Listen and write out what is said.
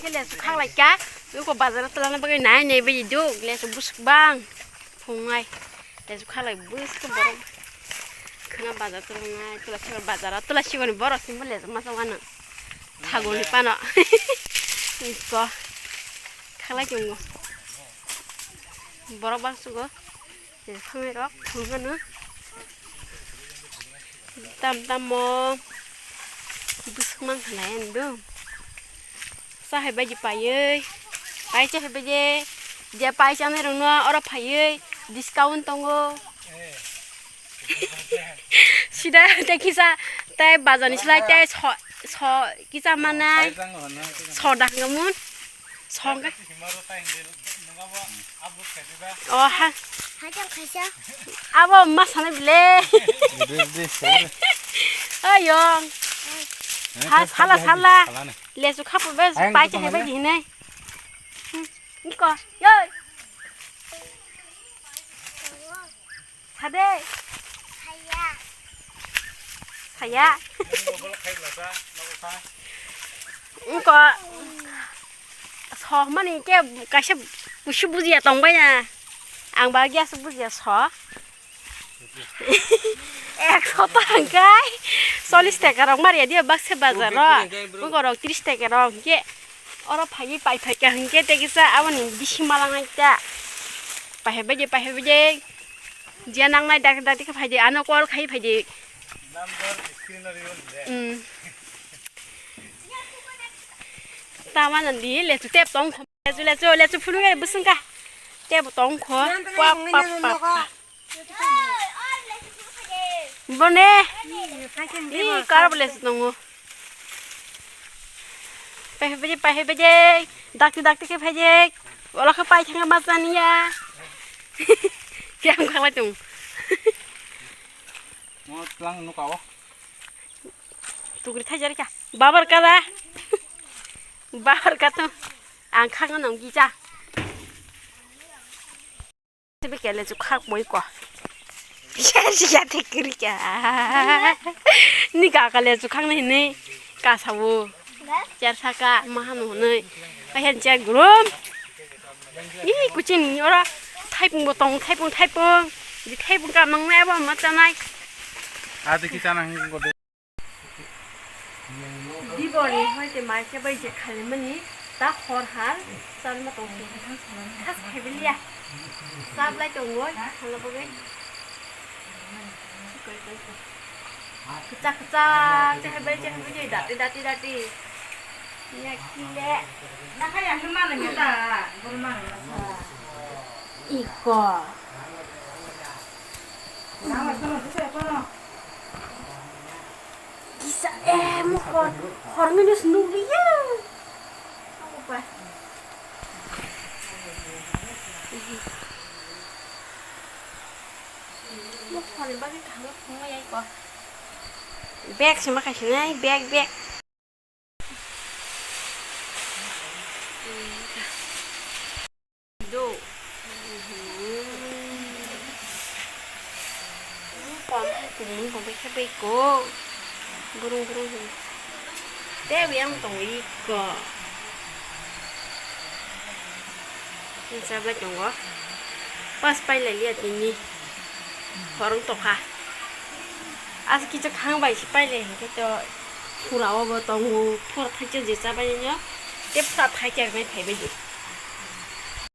cái lẹ số khác lại cá nếu có bà ra tao nó bây nãy này bây giờ được lẹ số bút bang phồng ngay lẹ số khác lại bút cái bờ khana bà ra tao ngay tao chơi bà ra tao chơi con bờ xin bữa lẹ số mà sao anh thằng con đi pa nó có khác lại chung bờ bang số có để không ai đó không có nữa tam mò bút mang thằng này anh biết sao hay bây giờ phải ơi phải chứ hay bây giờ phải cho nên nó ở đó phải ơi discount tông ô 시다 때 기사 때 바자니 슬라이 때 서 기사 만나 서당 거문 성가 한 하장 가자. 아버 엄마 사는 빌래 아영 살라 레수 카프 베스 빠이체 해봐 지네 이거 여 사대 하야. 사야 이거 서만이 게 가시 부시 부지야 동바야 안 바기야 부지야 서 একশো টাকায় 40 টাকা রং মারিয়া দিয়ে বাক্সে বাজার রং 30 টাকা রং কে ওরা ফাই কে হংকে তেগিসা আবনি বিশি মালাংটা পাইবে জিয়া নাংনাই ডাক ডাক ফাইদে আনো কল খাই ফাইদে তামানদি লেচু টেপ তং লেচু ফুলুগে বুসুংকা টেপ তং খ পা বনে ই কার বলেছ নং পাইবে ডাকতে কে ফাইজে ওলাকে পাই থাঙ্গা মাজানিয়া কেম খালা তুং mo lang no kawo তুগরি থাইজারি কা বাবার কাতো আং খাঙ্গা নং গিজা সেবে কেলে জু খাক মই ক 시야 댓글이야. 니가 아까 내주 강내네 가사고 자사가 마하노네 현재 그럼 이 꾸친 여라 타이풍 보통 타이풍 이 타이풍 감당 내봐 맞잖아. 아들 기사나 한 거데. 디버리 할때 말게 이제 갈머니 다 허할 삶아 동네 카스 해빌리야. 삽라이 동거 할라 보게. 그짝 해보지 다띠 야 길래 나가야 한만원 줬다. 얼마나 이거 나와 전화 주세요. 전화. 기사 뭐 허랑이 스누리야 하고 봐 뭐 허리 bag이 강가 뭐야 이거 백 sama kasihnya 백 do còn bị cái bê cô burung té bị ăn tuổi cò sao lại chồng quá pas bay lại liệt ini orang tok ha as kita khang bai si pai le ke to phura wa tong phura thai che je sa bai nya tep sa thai che mai phai bai